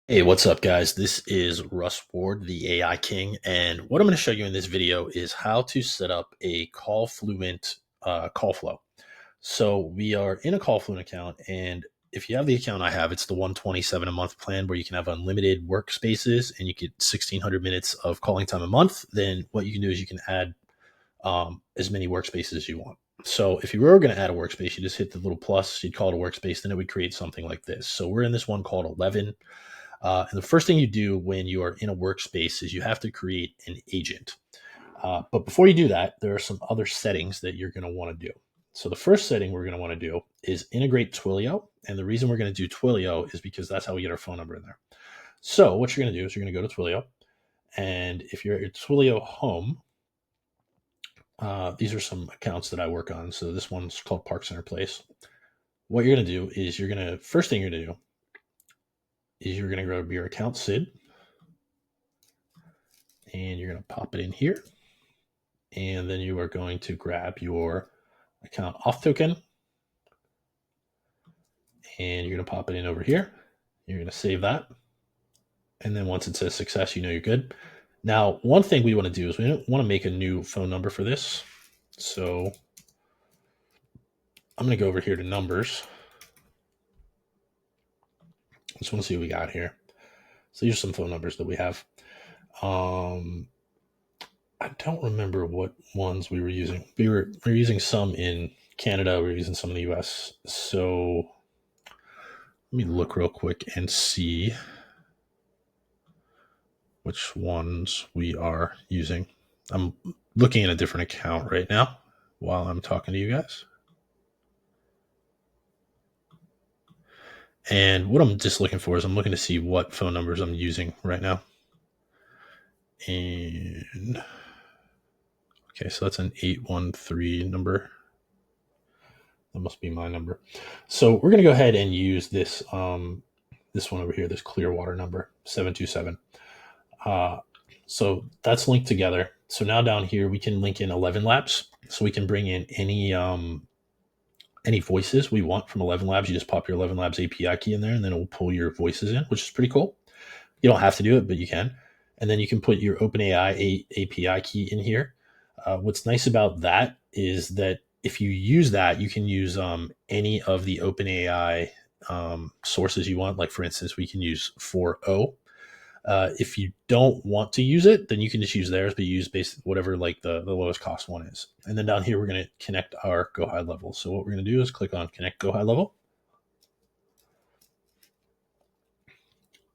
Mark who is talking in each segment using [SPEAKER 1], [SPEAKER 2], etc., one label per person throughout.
[SPEAKER 1] Hey, what's up, guys? This is Russ Ward, the AI King, and what I'm going to show you in this video is how to set up a CallFluent call flow. So we are in a CallFluent account, and if you have the account I have, it's the 127 a month plan where you can have unlimited workspaces and you get 1,600 minutes of calling time a month. Then what you can do is you can add as many workspaces as you want. So if you were going to add a workspace, you just hit the little plus, you'd call it a workspace, then it would create something like this. So we're in this one called 11. And the first thing you do when you are in a workspace is you have to create an agent. But before you do that, there are some other settings that you're going to want to do. So the first setting we're going to want to do is integrate Twilio. And the reason we're going to do Twilio is because that's how we get our phone number in there. So what you're going to do is you're going to go to Twilio. And if you're at Twilio home, these are some accounts that I work on. So this one's called Park Center Place. What you're going to do is first thing you're going to do is you're going to grab your account SID and you're going to pop it in here. And then you are going to grab your account auth token and you're going to pop it in over here. You're going to save that. And then once it says success, you know you're good. Now, one thing we want to do is we want to make a new phone number for this. So I'm going to go over here to numbers. Just want to see what we got here. So these are some phone numbers that we have. I don't remember what ones we were using. We were using some in Canada. We were using some in the US. So let me look real quick and see which ones we are using. I'm looking at a different account right now while I'm talking to you guys. And what I'm just looking for is I'm looking to see what phone numbers I'm using right now. And okay, so that's an 813 number. That must be my number. So we're going to go ahead and use this this one over here, this Clearwater number, 727. So that's linked together. So now down here we can link in 11 Labs. So we can bring in any voices we want from 11 Labs. You just pop your 11 Labs API key in there, and then it will pull your voices in, which is pretty cool. You don't have to do it, but you can. And then you can put your OpenAI API key in here. What's nice about that is that if you use that, you can use any of the OpenAI sources you want. Like, for instance, we can use 4o. If you don't want to use it, then you can just use theirs, but use basically whatever like the lowest cost one is. And then down here, we're going to connect our Go High level. So what we're going to do is click on Connect Go High level.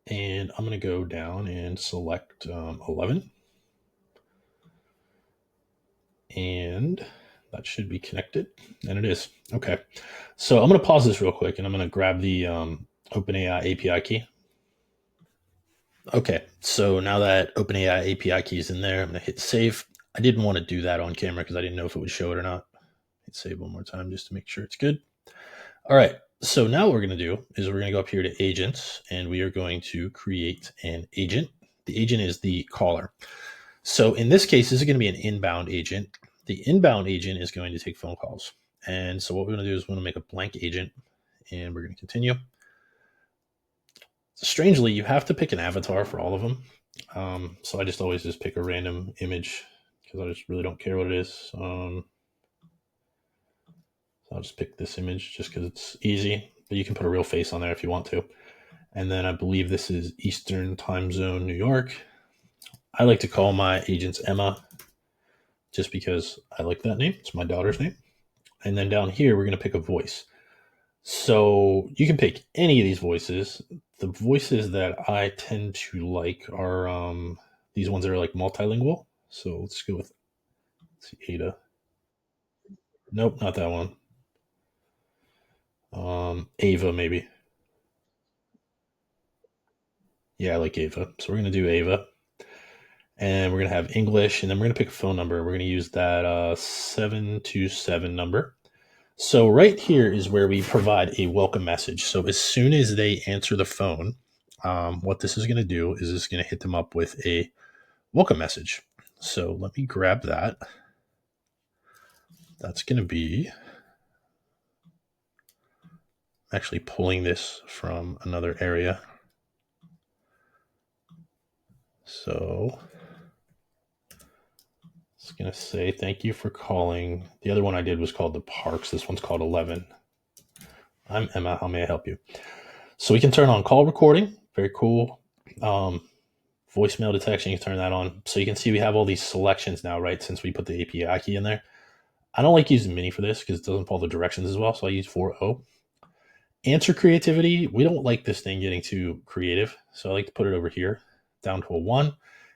[SPEAKER 1] And I'm going to go down and select 11. And that should be connected. And it is. Okay. So I'm going to pause this real quick and I'm going to grab the OpenAI API key. Okay, so now that OpenAI API key is in there, I'm going to hit save. I didn't want to do that on camera because I didn't know if it would show it or not. Hit save one more time just to make sure it's good. All right, so now what we're going to do is we're going to go up here to agents and we are going to create an agent. The agent is the caller. So in this case, this is going to be an inbound agent. The inbound agent is going to take phone calls. And so what we're going to do is we're going to make a blank agent and we're going to continue. Strangely, you have to pick an avatar for all of them. So I just always just pick a random image because I just really don't care what it is. So I'll just pick this image just because it's easy, but you can put a real face on there if you want to. And then I believe this is Eastern Time Zone, New York. I like to call my agents Emma just because I like that name. It's my daughter's name. And then down here, we're going to pick a voice. So you can pick any of these voices. The voices that I tend to like are these ones that are like multilingual. So let's go with Ada. Nope, not that one. Ava maybe. Yeah, I like Ava. So we're gonna do Ava, and we're gonna have English, and then we're gonna pick a phone number. We're gonna use that 727 number. So right here is where we provide a welcome message. So as soon as they answer the phone, what this is going to do is it's going to hit them up with a welcome message. So let me grab that. That's going to be actually pulling this from another area. So it's going to say, thank you for calling. The other one I did was called the Parks. This one's called 11. I'm Emma. How may I help you? So we can turn on call recording. Very cool. Voicemail detection, you can turn that on. So you can see we have all these selections now, right? Since we put the API key in there. I don't like using mini for this because it doesn't follow the directions as well. So I use 4.0. Answer creativity. We don't like this thing getting too creative. So I like to put it over here down to a 1.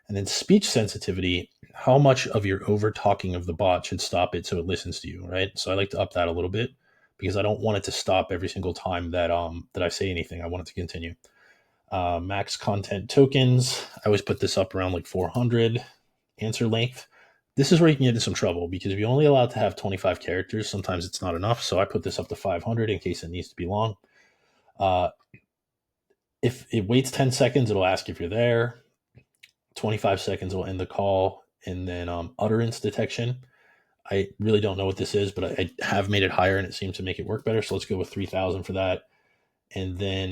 [SPEAKER 1] And then speech sensitivity, how much of your over talking of the bot should stop it so it listens to you, right? So I like to up that a little bit because I don't want it to stop every single time that I say anything. I want it to continue. Max content tokens. I always put this up around like 400. Answer length. This is where you can get in some trouble because if you're only allowed to have 25 characters, sometimes it's not enough. So I put this up to 500 in case it needs to be long. If it waits 10 seconds, it'll ask if you're there. 25 seconds will end the call. And then utterance detection. I really don't know what this is, but I have made it higher and it seems to make it work better. So let's go with 3,000 for that. And then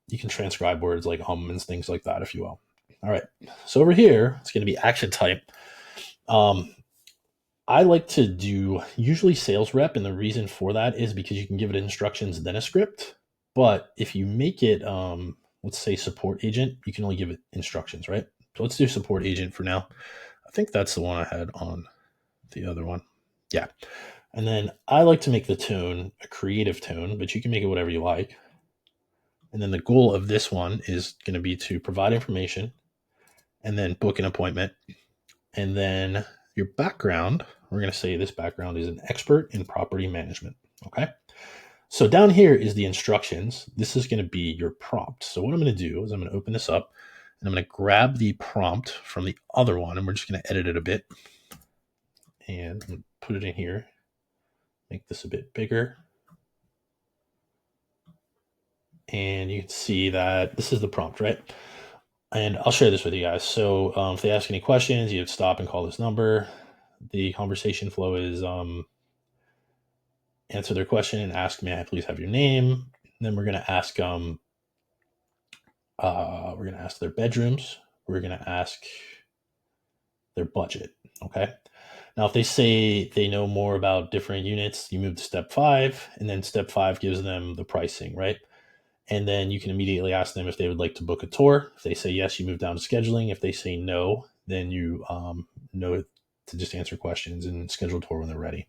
[SPEAKER 1] you can transcribe words like and things like that if you will. All right. So over here, it's going to be action type. I like to do usually sales rep, and the reason for that is because you can give it instructions then a script. But if you make it, let's say support agent, you can only give it instructions, right? So let's do support agent for now. I think that's the one I had on the other one. Yeah. And then I like to make the tone a creative tone, but you can make it whatever you like. And then the goal of this one is going to be to provide information and then book an appointment. And then your background, we're going to say this background is an expert in property management. Okay. So down here is the instructions. This is going to be your prompt. So what I'm going to do is I'm going to open this up and I'm going to grab the prompt from the other one and we're just going to edit it a bit and put it in here. Make this a bit bigger. And you can see that this is the prompt, right? And I'll share this with you guys. So if they ask any questions, you have to stop and call this number. The conversation flow is answer their question and ask, may I please have your name? And then we're going to ask their bedrooms. We're going to ask their budget. Okay. Now, if they say they know more about different units, you move to step 5, and then step 5 gives them the pricing, right? And then you can immediately ask them if they would like to book a tour. If they say yes, you move down to scheduling. If they say no, then you know to just answer questions and schedule a tour when they're ready.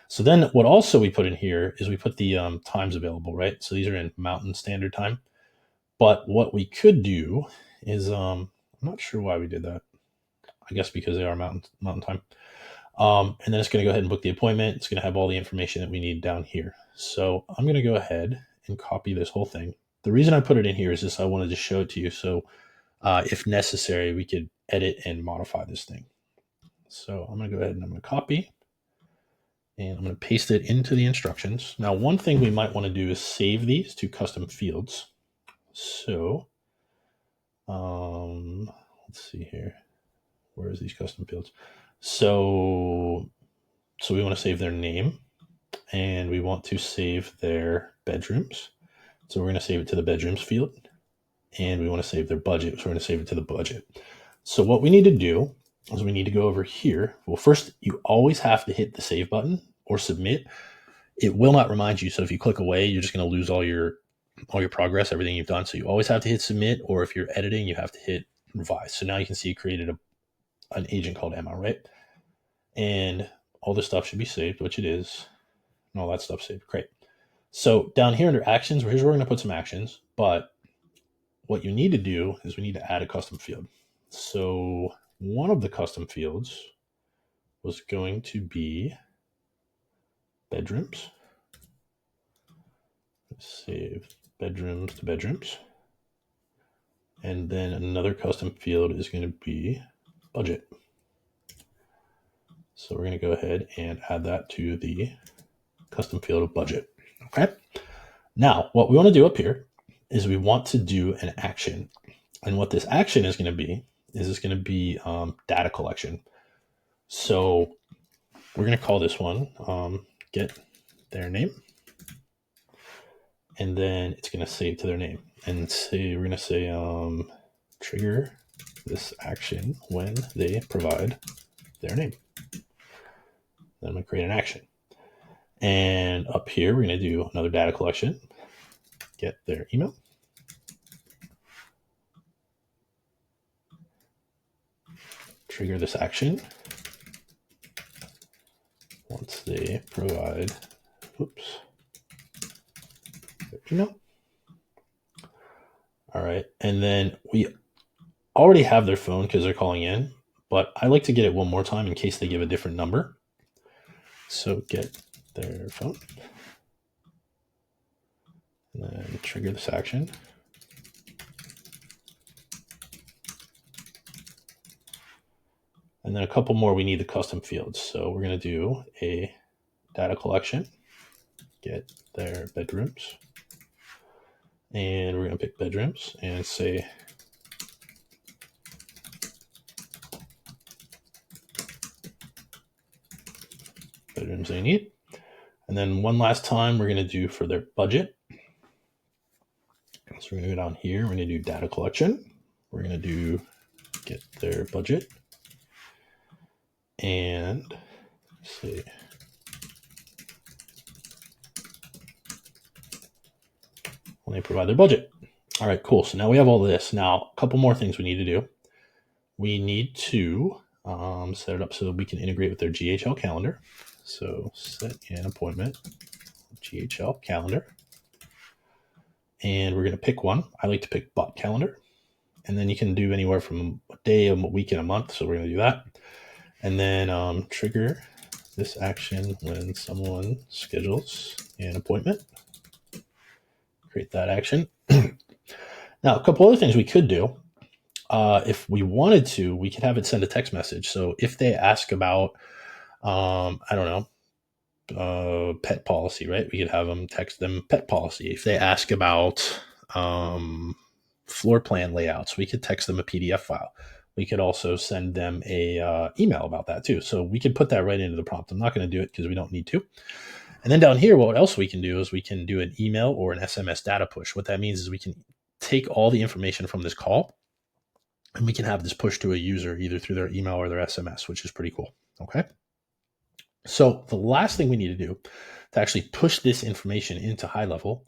[SPEAKER 1] So then what also we put in here is we put the times available, right? So these are in Mountain Standard Time. But what we could do is, I'm not sure why we did that. I guess because they are Mountain Time. And then it's going to go ahead and book the appointment. It's going to have all the information that we need down here. So I'm going to go ahead and copy this whole thing. The reason I put it in here is just I wanted to show it to you. So if necessary, we could edit and modify this thing. So I'm going to go ahead and I'm going to copy and I'm going to paste it into the instructions. Now, one thing we might want to do is save these to custom fields. So let's see here. Where is these custom fields? So we want to save their name and we want to save their bedrooms. So we're going to save it to the bedrooms field and we want to save their budget. So we're going to save it to the budget. So what we need to do is we need to go over here. Well, first you always have to hit the save button or submit. It will not remind you. So if you click away, you're just going to lose all your progress, everything you've done. So you always have to hit submit, or if you're editing, you have to hit revise. So now you can see you created an agent called Emma, right? And all this stuff should be saved, which it is, and all that stuff saved. Great. So down here under actions, here's where we're going to put some actions, but what you need to do is we need to add a custom field. So one of the custom fields was going to be bedrooms. Save bedrooms to bedrooms. And then another custom field is going to be budget. So we're going to go ahead and add that to the custom field of budget. Okay. Now, what we want to do up here is we want to do an action. And what this action is going to be is it's going to be data collection. So we're going to call this one get their name. And then it's going to save to their name. And say we're going to say trigger this action when they provide their name. Then I'm going to create an action. And up here, we're going to do another data collection, get their email. Trigger this action once they provide, their email. All right, and then we already have their phone because they're calling in, but I like to get it one more time in case they give a different number. So get their phone, and then trigger this action. And then a couple more, we need the custom fields. So we're going to do a data collection, get their bedrooms, and we're going to pick bedrooms and say bedrooms they need. And then one last time, we're going to do for their budget. So we're going to go down here, we're going to do data collection. We're going to do get their budget. And see, when they provide their budget. All right, cool. So now we have all this. Now, a couple more things we need to do. We need to set it up so that we can integrate with their GHL calendar. So set an appointment, GHL calendar. And we're going to pick one. I like to pick bot calendar. And then you can do anywhere from a day, a week, and a month. So we're going to do that. And then trigger this action when someone schedules an appointment. Create that action. Now, a couple other things we could do. If we wanted to, we could have it send a text message. So if they ask about, I don't know, pet policy, right? We could have them text them pet policy. If they ask about floor plan layouts, we could text them a PDF file. We could also send them a email about that too. So we could put that right into the prompt. I'm not going to do it because we don't need to. And then down here, what else we can do is we can do an email or an SMS data push. What that means is we can take all the information from this call and we can have this push to a user either through their email or their SMS, which is pretty cool. Okay. So the last thing we need to do to actually push this information into high level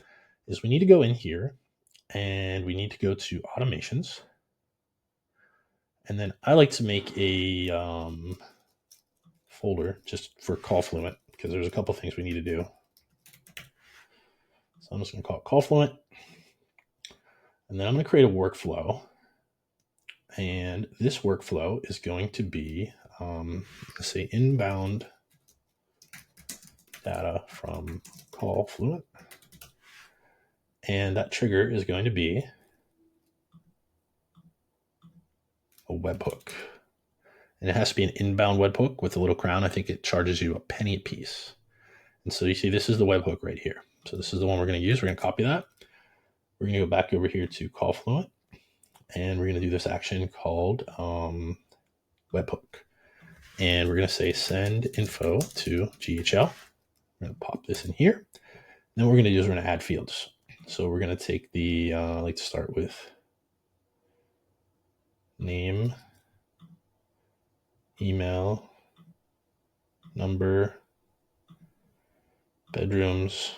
[SPEAKER 1] is we need to go in here and we need to go to automations. And then I like to make a folder just for CallFluent because there's a couple things we need to do. So I'm just going to call it CallFluent. And then I'm going to create a workflow. And this workflow is going to be, let's say, inbound data from CallFluent. And that trigger is going to be a webhook. And it has to be an inbound webhook with a little crown. I think it charges you $0.01 a piece. And so you see, this is the webhook right here. So this is the one we're going to use. We're going to copy that. We're going to go back over here to CallFluent. And we're going to do this action called webhook. And we're going to say send info to GHL. We're going to pop this in here. Then what we're going to do is we're going to add fields. So we're going to take the, I like to start with name, email, number, bedrooms,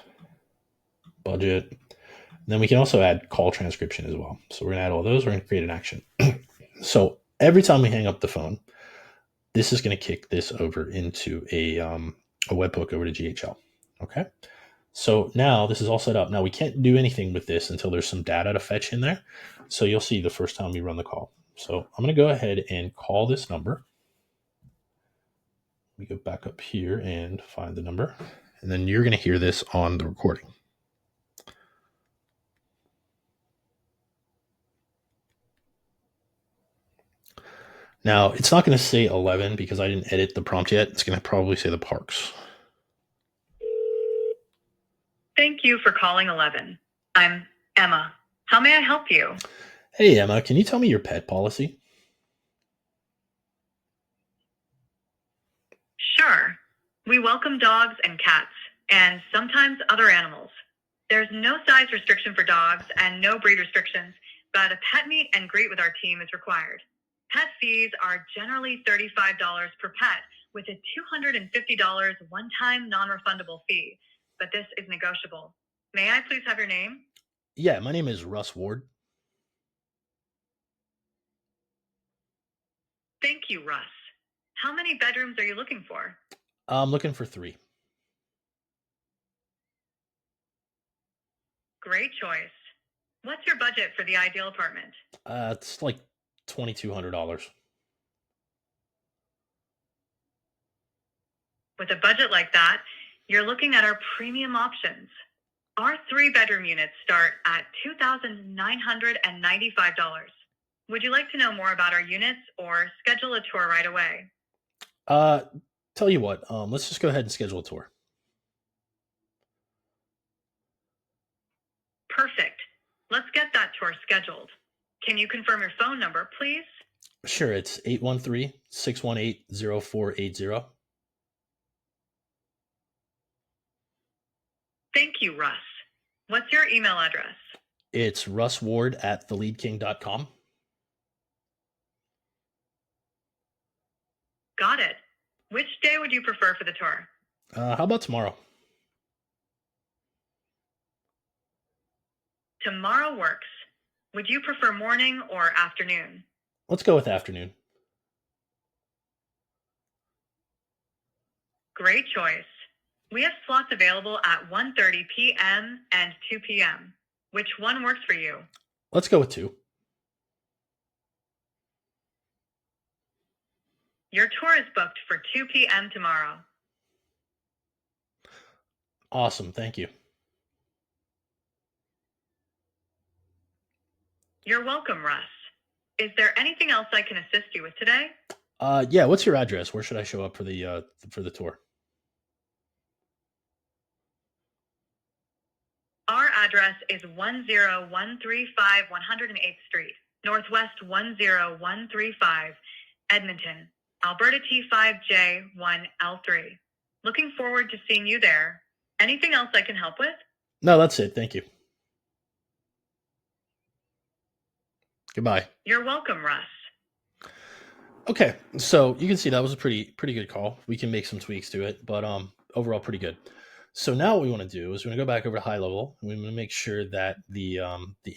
[SPEAKER 1] budget. And then we can also add call transcription as well. So we're going to add all those. We're going to create an action. So every time we hang up the phone, this is going to kick this over into a webhook over to GHL. Okay. So now this is all set up. Now we can't do anything with this until there's some data to fetch in there. So you'll see the first time we run the call. So I'm going to go ahead and call this number. We go back up here and find the number. And then you're going to hear this on the recording. Now, it's not going to say 11 because I didn't edit the prompt yet. It's going to probably say the parks.
[SPEAKER 2] Thank you for calling 11. I'm Emma. How may I help you?
[SPEAKER 1] Hey, Emma, can you tell me your pet policy?
[SPEAKER 2] Sure. We welcome dogs and cats, and sometimes other animals. There's no size restriction for dogs and no breed restrictions, but a pet meet and greet with our team is required. Pet fees are generally $35 per pet with a $250 one-time non-refundable fee, but this is negotiable. May I please have your name?
[SPEAKER 1] Yeah, my name is Russ Ward.
[SPEAKER 2] Thank you, Russ. How many bedrooms are you looking for?
[SPEAKER 1] I'm looking for 3.
[SPEAKER 2] Great choice. What's your budget for the ideal apartment?
[SPEAKER 1] It's like $2,200.
[SPEAKER 2] With a budget like that, you're looking at our premium options. Our 3-bedroom units start at $2,995. Would you like to know more about our units or schedule a tour right away?
[SPEAKER 1] Uh, Tell you what, let's just go ahead and schedule a tour.
[SPEAKER 2] Perfect. Let's get that tour scheduled. Can you confirm your phone number, please?
[SPEAKER 1] Sure, it's 813-618-0480.
[SPEAKER 2] Thank you, Russ. What's your email address?
[SPEAKER 1] It's russward@theleadking.com.
[SPEAKER 2] Got it. Which day would you prefer for the tour?
[SPEAKER 1] How about tomorrow?
[SPEAKER 2] Tomorrow works. Would you prefer morning or afternoon?
[SPEAKER 1] Let's go with afternoon.
[SPEAKER 2] Great choice. We have slots available at 1:30 p.m. and 2 p.m. Which one works for you?
[SPEAKER 1] Let's go with 2.
[SPEAKER 2] Your tour is booked for 2 p.m. tomorrow.
[SPEAKER 1] Awesome, thank you.
[SPEAKER 2] You're welcome, Russ. Is there anything else I can assist you with today?
[SPEAKER 1] Yeah, what's your address? Where should I show up for the tour?
[SPEAKER 2] Our address is 10135 108th Street, Northwest 10135, Edmonton, Alberta T5J1L3. Looking forward to seeing you there. Anything else I can help with?
[SPEAKER 1] No, that's it. Thank you. Goodbye.
[SPEAKER 2] You're welcome, Russ.
[SPEAKER 1] Okay, so you can see that was a pretty good call. We can make some tweaks to it, but overall pretty good. So now what we want to do is we're going to go back over to high level, and we're going to make sure that the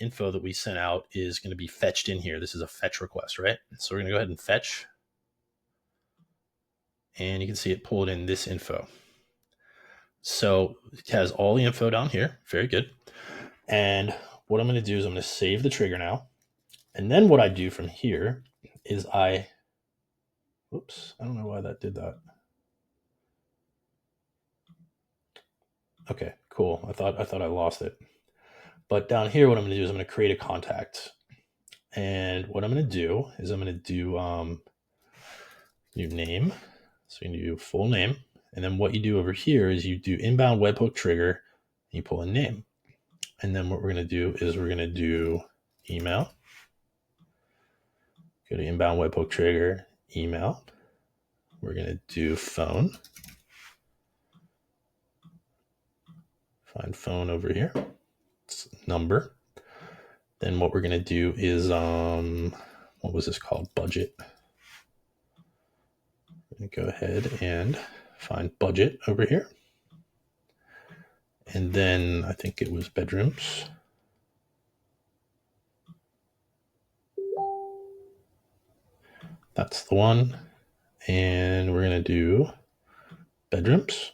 [SPEAKER 1] info that we sent out is going to be fetched in here. This is a fetch request, right? So we're going to go ahead and fetch, and you can see it pulled in this info. So it has all the info down here. Very good. And what I'm going to do is I'm going to save the trigger now. And then what I do from here is oops, I don't know why that did that. Okay, cool. I thought I lost it. But down here, what I'm going to do is I'm going to create a contact. And what I'm going to do is I'm going to do new name. So you do full name. And then what you do over here is you do inbound webhook trigger, and you pull a name. And then what we're going to do is we're going to do email. Go to inbound webhook trigger, email. We're going to do phone. Find phone over here. It's number. Then what we're going to do is, what was this called? Budget. We're going to go ahead and find budget over here. And then I think it was bedrooms. That's the one. And we're going to do bedrooms.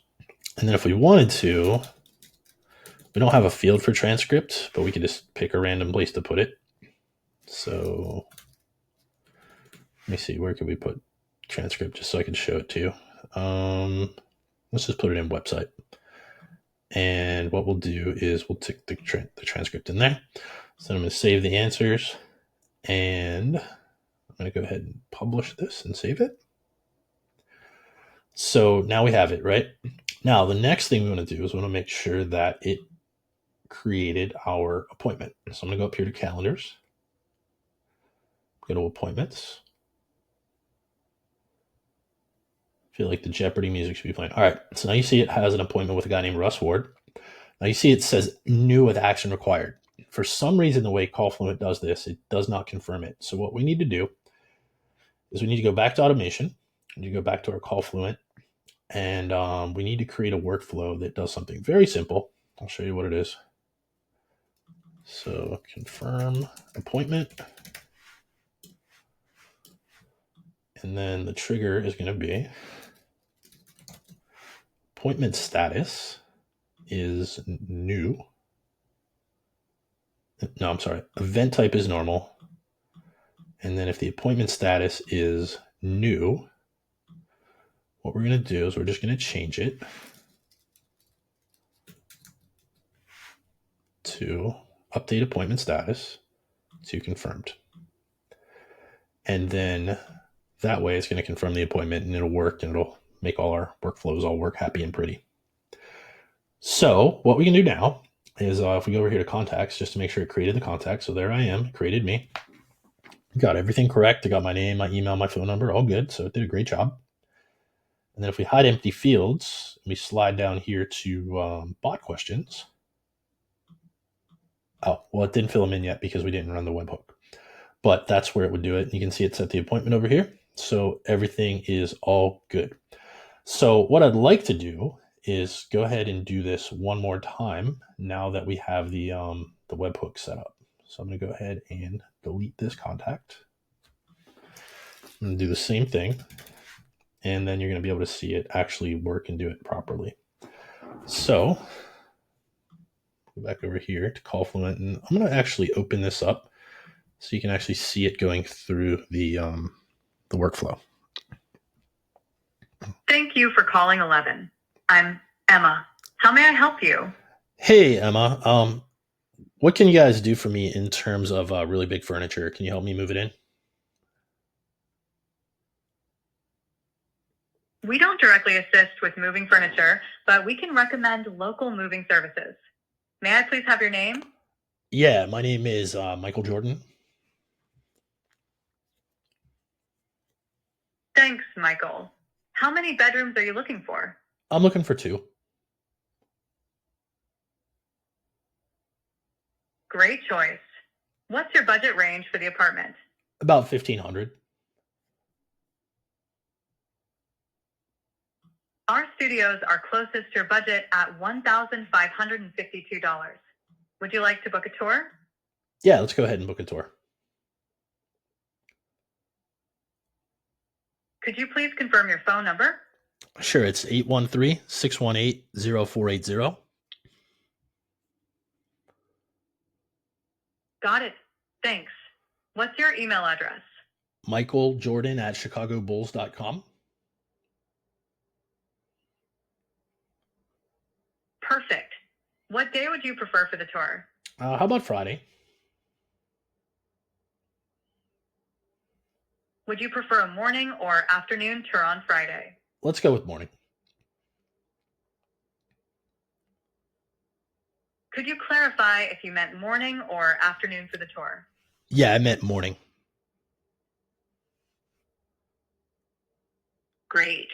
[SPEAKER 1] And then if we wanted to, we don't have a field for transcript, but we could just pick a random place to put it. So let me see, where could we put transcript just so I can show it to you? Let's just put it in website. And what we'll do is we'll tick the transcript in there. So I'm going to save the answers, and I'm going to go ahead and publish this and save it. So now we have it, right? Now the next thing we want to do is we want to make sure that it created our appointment. So I'm going to go up here to calendars, go to appointments. I feel like the Jeopardy music should be playing. All right, so now you see it has an appointment with a guy named Russ Ward. Now you see it says new with action required. For some reason, the way CallFluent does this, it does not confirm it. So what we need to do is we need to go back to automation. We need to go back to our CallFluent, and we need to create a workflow that does something very simple. I'll show you what it is. So confirm appointment, and then the trigger is going to be appointment status is new. No, I'm sorry. Event type is normal. And then if the appointment status is new, what we're going to do is we're just going to change it to update appointment status to confirmed. And then that way it's going to confirm the appointment and it'll work and it'll make all our workflows all work happy and pretty. So what we can do now is if we go over here to contacts, just to make sure it created the contact. So there I am, it created me. Got everything correct. I got my name, my email, my phone number, all good. So it did a great job. And then if we hide empty fields, we slide down here to bot questions. Oh, well, it didn't fill them in yet because we didn't run the webhook. But that's where it would do it. You can see it set the appointment over here. So everything is all good. So what I'd like to do is go ahead and do this one more time now that we have the webhook set up. So I'm going to go ahead and delete this contact. I'm going to do the same thing. And then you're going to be able to see it actually work and do it properly. So go back over here to CallFluent, and I'm going to actually open this up so you can actually see it going through the workflow.
[SPEAKER 2] Thank you for calling 11. I'm Emma. How may I help you?
[SPEAKER 1] Hey, Emma. What can you guys do for me in terms of really big furniture? Can you help me move it in?
[SPEAKER 2] We don't directly assist with moving furniture, but we can recommend local moving services. May I please have your name?
[SPEAKER 1] Yeah, my name is Michael Jordan.
[SPEAKER 2] Thanks, Michael. How many bedrooms are you looking for?
[SPEAKER 1] I'm looking for 2.
[SPEAKER 2] Great choice. What's your budget range for the apartment?
[SPEAKER 1] About 1,500.
[SPEAKER 2] Our studios are closest to your budget at $1,552. Would you like to book a tour?
[SPEAKER 1] Yeah, let's go ahead and book a tour.
[SPEAKER 2] Could you please confirm your phone number?
[SPEAKER 1] Sure, it's 813-618-0480.
[SPEAKER 2] Got it. Thanks. What's your email address?
[SPEAKER 1] michaeljordan@chicagobulls.com.
[SPEAKER 2] Perfect. What day would you prefer for the tour?
[SPEAKER 1] How about Friday?
[SPEAKER 2] Would you prefer a morning or afternoon tour on Friday?
[SPEAKER 1] Let's go with morning.
[SPEAKER 2] Could you clarify if you meant morning or afternoon for the tour?
[SPEAKER 1] Yeah, I meant morning.
[SPEAKER 2] Great.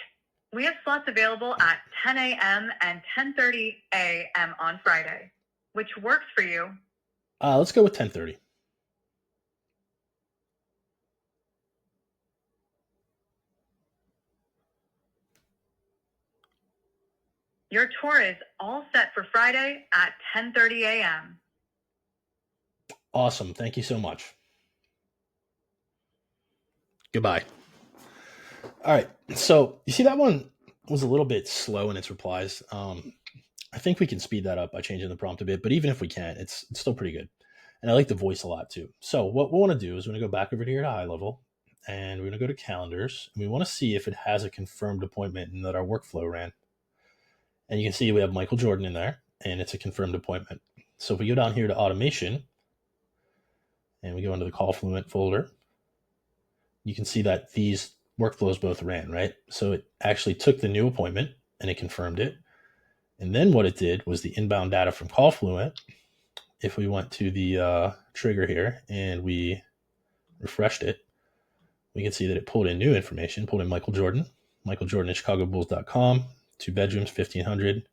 [SPEAKER 2] We have slots available at 10 a.m. and 10:30 a.m. on Friday. Which works for you?
[SPEAKER 1] Let's go with 10:30.
[SPEAKER 2] Your tour is all set for Friday at 10:30 a.m.
[SPEAKER 1] Awesome. Thank you so much. Goodbye. All right. So you see that one was a little bit slow in its replies. I think we can speed that up by changing the prompt a bit, but even if we can't, it's still pretty good. And I like the voice a lot too. So what we want to do is we're going to go back over here to high level, and we're going to go to calendars, and we want to see if it has a confirmed appointment and that our workflow ran. And you can see we have Michael Jordan in there, and it's a confirmed appointment. So if we go down here to automation, and we go into the CallFluent folder, you can see that these workflows both ran, right? So it actually took the new appointment and it confirmed it. And then what it did was the inbound data from CallFluent. If we went to the trigger here and we refreshed it, we can see that it pulled in new information, pulled in Michael Jordan at ChicagoBulls.com, 2 bedrooms, 1,500.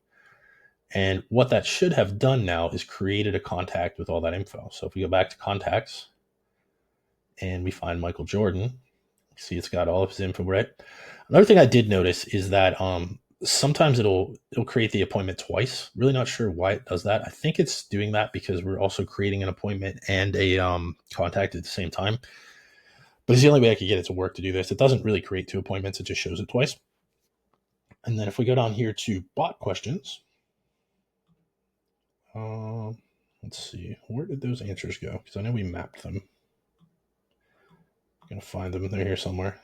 [SPEAKER 1] And what that should have done now is created a contact with all that info. So if we go back to contacts and we find Michael Jordan, See, it's got all of his info, right? Another thing I did notice is that sometimes it'll create the appointment twice. Really not sure why it does that. I think it's doing that because we're also creating an appointment and a contact at the same time. But it's the only way I could get it to work to do this. It doesn't really create two appointments. It just shows it twice. And then if we go down here to bot questions, let's see, where did those answers go? Because I know we mapped them. I'm going to find them. They're here somewhere.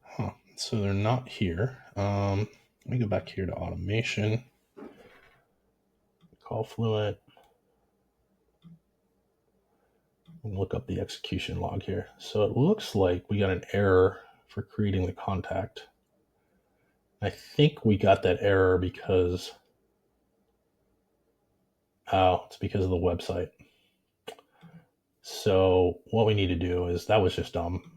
[SPEAKER 1] Huh. So they're not here. Let me go back here to automation. CallFluent. Look up the execution log here. So it looks like we got an error for creating the contact. I think we got that error because, it's because of the website. So what we need to do is, that was just dumb.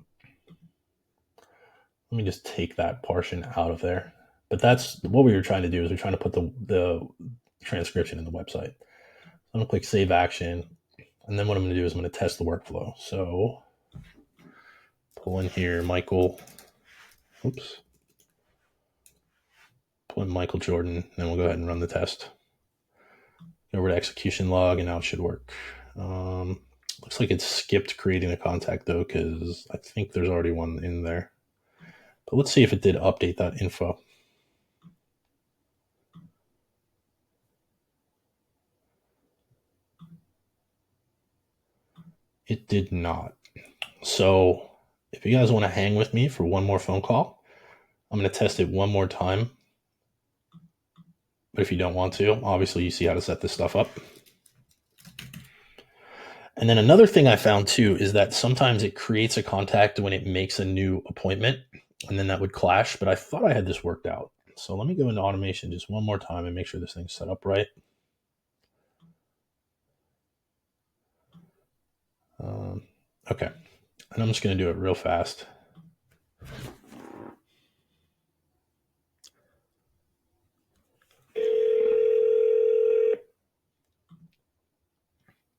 [SPEAKER 1] Let me just take that portion out of there. But that's what we were trying to do, is we're trying to put the transcription in the website. I'm going to click Save Action. And then what I'm going to do is I'm going to test the workflow. So pull in here, Michael. Oops. Pull in Michael Jordan. Then we'll go ahead and run the test. Go over to execution log, and now it should work. Looks like it skipped creating a contact though, because I think there's already one in there. But let's see if it did update that info. It did not. So if you guys want to hang with me for one more phone call, I'm going to test it one more time. But if you don't want to, obviously you see how to set this stuff up. And then another thing I found too is that sometimes it creates a contact when it makes a new appointment, and then that would clash. But I thought I had this worked out. So let me go into automation just one more time and make sure this thing's set up right. Okay. And I'm just going to do it real fast.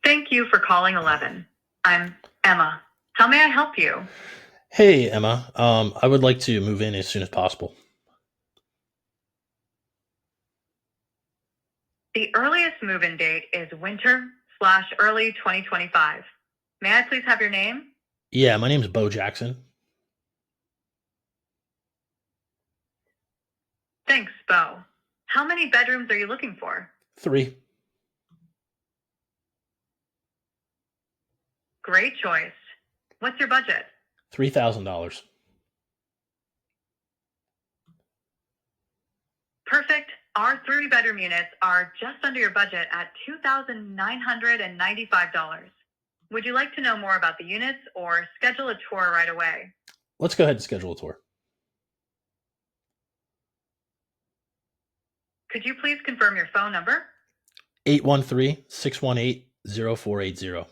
[SPEAKER 2] Thank you for calling 11. I'm Emma. How may I help you?
[SPEAKER 1] Hey, Emma. I would like to move in as soon as possible.
[SPEAKER 2] The earliest move-in date is winter/early 2025. May I please have your name?
[SPEAKER 1] Yeah, my name's Bo Jackson.
[SPEAKER 2] Thanks, Bo. How many bedrooms are you looking for?
[SPEAKER 1] 3.
[SPEAKER 2] Great choice. What's your budget?
[SPEAKER 1] $3,000.
[SPEAKER 2] Perfect. Our 3-bedroom units are just under your budget at $2,995. Would you like to know more about the units or schedule a tour right away?
[SPEAKER 1] Let's go ahead and schedule a tour.
[SPEAKER 2] Could you please confirm your phone number?
[SPEAKER 1] 813-618-0480.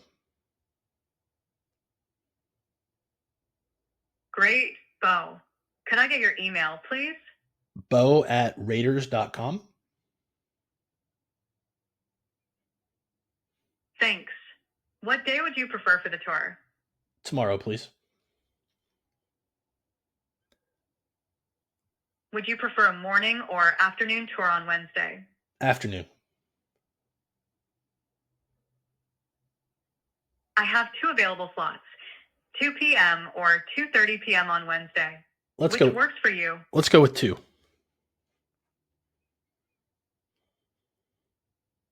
[SPEAKER 2] Great, Bo. Could I get your email, please?
[SPEAKER 1] Bo@raiders.com.
[SPEAKER 2] Thanks. What day would you prefer for the tour?
[SPEAKER 1] Tomorrow, please.
[SPEAKER 2] Would you prefer a morning or afternoon tour on Wednesday?
[SPEAKER 1] Afternoon.
[SPEAKER 2] I have 2 available slots, 2 p.m. or 2:30 p.m. on Wednesday. Which works for you?
[SPEAKER 1] Let's go with 2.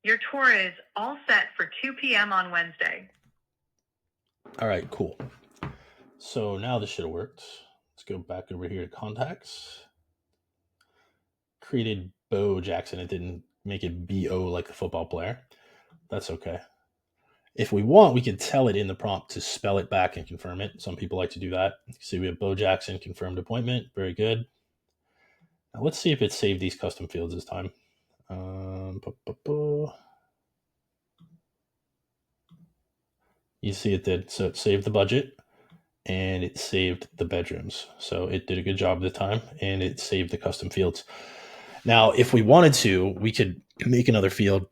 [SPEAKER 2] Your tour is all set for 2 p.m. on Wednesday.
[SPEAKER 1] All right, cool. So now this should have worked. Let's go back over here to contacts. Created Bo Jackson. It didn't make it B-O like the football player. That's okay. If we want, we could tell it in the prompt to spell it back and confirm it. Some people like to do that. See, we have Bo Jackson confirmed appointment. Very good. Now let's see if it saved these custom fields this time. You see it did. So it saved the budget and it saved the bedrooms. So it did a good job this time, and it saved the custom fields. Now, if we wanted to, we could make another field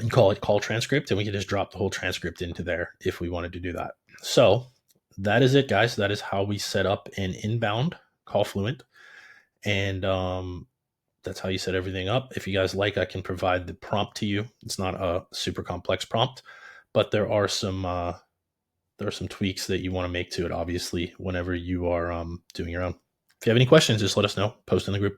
[SPEAKER 1] and call it call transcript, and we can just drop the whole transcript into there if we wanted to do that. So that is it, guys. That is how we set up an inbound CallFluent, and that's how you set everything up. If you guys like, I can provide the prompt to you. It's not a super complex prompt, but there are some tweaks that you want to make to it, obviously, whenever you are doing your own. If you have any questions, just let us know. Post in the group.